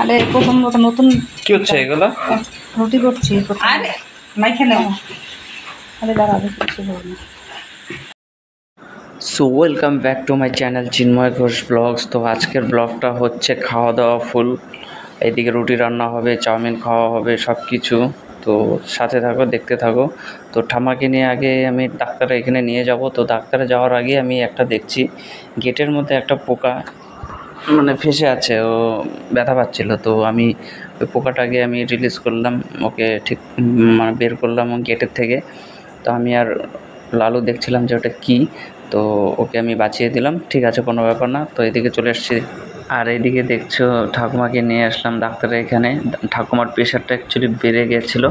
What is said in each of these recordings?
আরে প্রথম নতুন কি হচ্ছে এগুলো? রুটি করছি। আরে মাইখানে আরে দাঁড়াবে কিছু হবে না। So welcome back to my channel Chinmoy Ghosh blogs. তো আজকের ব্লগটা হচ্ছে খাওয়া দাওয়া ফুল। এইদিকে রুটি রান্না হবে, চাউমিন খাওয়া হবে, সব কিছু। তো সাথে থাকো, দেখতে থাকো। তো ঠাম্মাকে নিয়ে আগে আমি ডাক্তারে এখানে নিয়ে যাব। তো ডাক্তারে যাওয়ার আগে আমি একটা দেখছি গেটের মধ্যে একটা পোকা মানে ফেসে আছে, ও ব্যথা পাচ্ছিল। তো আমি ওই পোকাটাকে আমি রিলিজ করলাম, ওকে ঠিক মানে বের করলাম গেটের থেকে। তো আমি আর লালু দেখছিলাম যে ওটা কী। তো ওকে আমি বাঁচিয়ে দিলাম, ঠিক আছে কোনো ব্যাপার না। তো এদিকে চলে এসেছি। আর এইদিকে দেখছো ঠাকুমাকে নিয়ে আসলাম ডাক্তারের এখানে। ঠাকুমার প্রেশারটা অ্যাকচুয়ালি বেড়ে গেছিলো,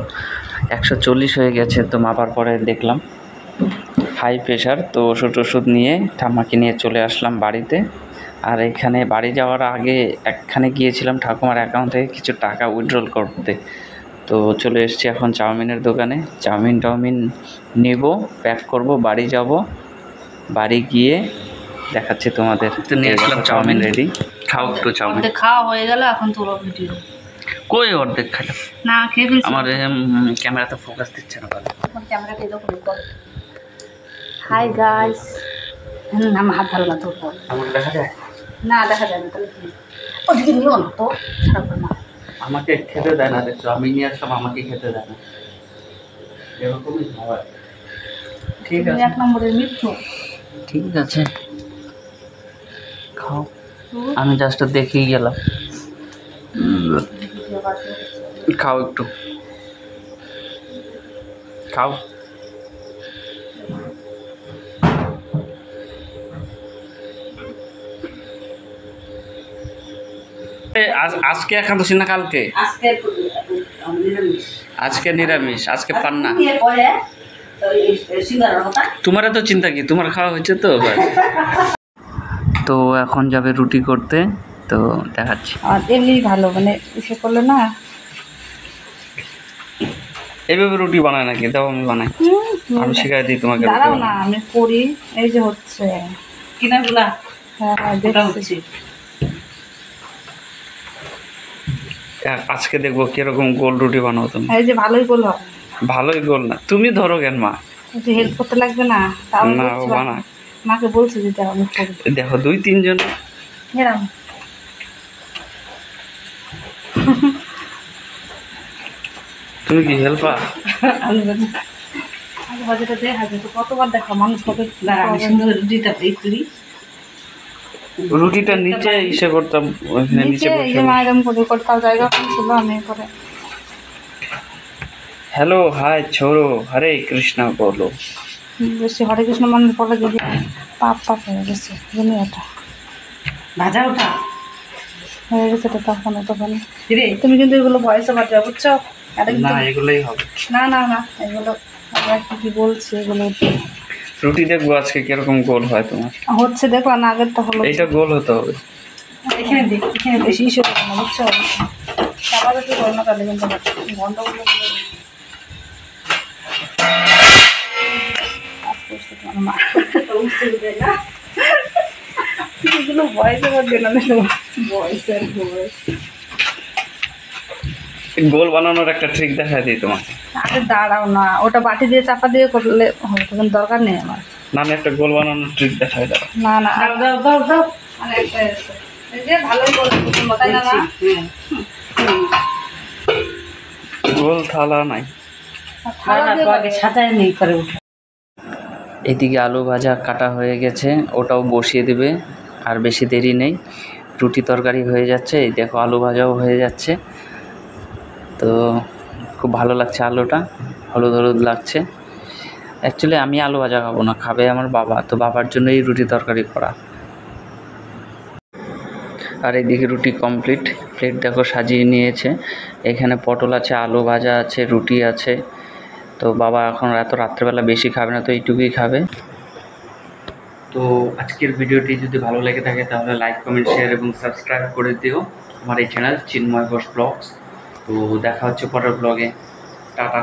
140 হয়ে গেছে। তো মাপার পরে দেখলাম হাই প্রেশার। তো ওষুধ নিয়ে ঠাম্মাকে নিয়ে চলে আসলাম বাড়িতে। আর এখানে বাড়ি যাওয়ার আগে একখানে গিয়েছিলাম ঠাকুমার অ্যাকাউন্ট থেকে কিছু টাকা উইথড্রল করতে। তো চলে এসেছি এখন চাউমিনের দোকানে। চাউমিন নেব, প্যাক করব, বাড়ি যাব। বাড়ি গিয়ে দেখাচ্ছি তোমাদের। তো নিয়ে আসলাম চাউমিন রেডি। খাও একটু চাউমিন। খাওয়া হয়ে গেল, এখন তোলো ভিডিও। কই অর্ধেক খাইলাম না খেয়ে ফেলছি। আমার ক্যামেরাতে ফোকাস দিচ্ছে না ভালো। আমার ক্যামেরাটা এরকম করে। Hi guys. আমার হাত ভালো না তোর। আমার দেখা যায় না, দেখা যায় না। তাহলে কি ওদিকে নিও না তো, খারাপ না। আমাকে খেতে দেয় না, দেখছো আমি নিয়ে আসলাম, আমাকে খেতে দেয় না। এরকমই হয়। ঠিক আছে, 1 নম্বরের মৃত্যু। ঠিক আছে, খাও। আমি জাস্ট দেখেই গেলাম। খাও একটু, খাও। আজকে একাদশী না কালকে? আজকে নিরামিষ, আজকে পান্না। তোমার এত চিন্তা কি, তোমার খাওয়া হয়েছে তো। তো এখন যাবে রুটি করতে, তো দেখাচ্ছি। আর এমনি ভালো মানে এসে করলে না। এইভাবে রুটি বানায় নাকি? দাও আমি বানাই, আমি শিখাই দিই তোমাকে। দাঁড়াও না, আমি করি। এই যে হচ্ছে কিনাগুলা। হ্যাঁ দেখছি। আজকে দেখবো কিরকম গোল রুটি বানাও তুমি। এই যে ভালোই গোল হবে। ভালোই গোল না, তুমি ধরো কেন মা। একটু হেল্প করতে লাগবে না? তাও না ও বানা। মাকে বলছি যে দাও আমি করি। দেখো 2-3 জন। এরকম তুমি কি হেল্পার? আলু ভাজাটা দেখা যায় তো, কতবার দেখা মানুষ কত সুন্দর রুটিটা করি। রুটিটা নিচে ইসে করতাম, ওইখানে নিচে এই যে মায়ের করে করতাম, জায়গা কম ছিল আমি করে। হ্যালো হাই ছোড়ো, হরে কৃষ্ণ বলো। বেশি হরে কৃষ্ণ মনে পড়ে যদি পাপ হয়ে গেছে। জানি এটা ভাজা ওঠা হয়ে গেছে তো, তখন তুমি কিন্তু এগুলো ভয়েস ওভার দেওয়া, বুঝছো? না এগুলোই হবে। না না না, এগুলো আমরা কি বলছি এগুলো। রুটি দেখবো আজকে কিরকম গোল হয় তোমার। হচ্ছে দেখো না, আগেরটা হলো। এইটা গোল হতে হবে। এখানে দেখ, এখানে বেশি ইস্যু হবে না, বুঝছো? আবার একটু করো না, তাহলে কিন্তু গন্ডগোল এগুলো ভয়েস ওভার দেয় না। ভয়েসের ভয়েস গোল বানানোর একটা ট্রিক দেখাই দিই তোমাকে। আরে দাঁড়াও না, ওটা বাটি দিয়ে চাপা দিয়ে করলে হবে, তখন দরকার নেই আমার। না আমি একটা গোল বানানোর ট্রিক দেখাই দাও। না না, দাও দাও দাও। মানে একটা এই যে ভালোই বলে তাই না? গোল থালা নাই, সাজায় নেই করে। এদিকে আলু ভাজা কাটা হয়ে গেছে, ওটাও বসিয়ে দেবে। আর বেশি দেরি নেই, রুটি তরকারি হয়ে যাচ্ছে। এই দেখো আলু ভাজাও হয়ে যাচ্ছে। তো খুব ভালো লাগছে, আলুটা হলুদ হলুদ লাগছে। অ্যাকচুয়ালি আমি আলু ভাজা খাবো না, খাবে আমার বাবা। তো বাবার জন্য এই রুটি তরকারি করা। আর এইদিকে রুটি কমপ্লিট, প্লেট দেখো সাজিয়ে নিয়েছে। এখানে পটল আছে, আলু ভাজা আছে, রুটি আছে। তো বাবা এখন এত রাত্রেবেলা বেশি খাবে না, তো এইটুকুই খাবে। তো আজকের ভিডিওটি যদি ভালো লেগে থাকে তাহলে লাইক, কমেন্ট, শেয়ার এবং সাবস্ক্রাইব করে দিও আমার এই চ্যানেল চিন্ময় ঘোষ ব্লগস। তো দেখা হচ্ছে পরের ব্লগে। টাটা।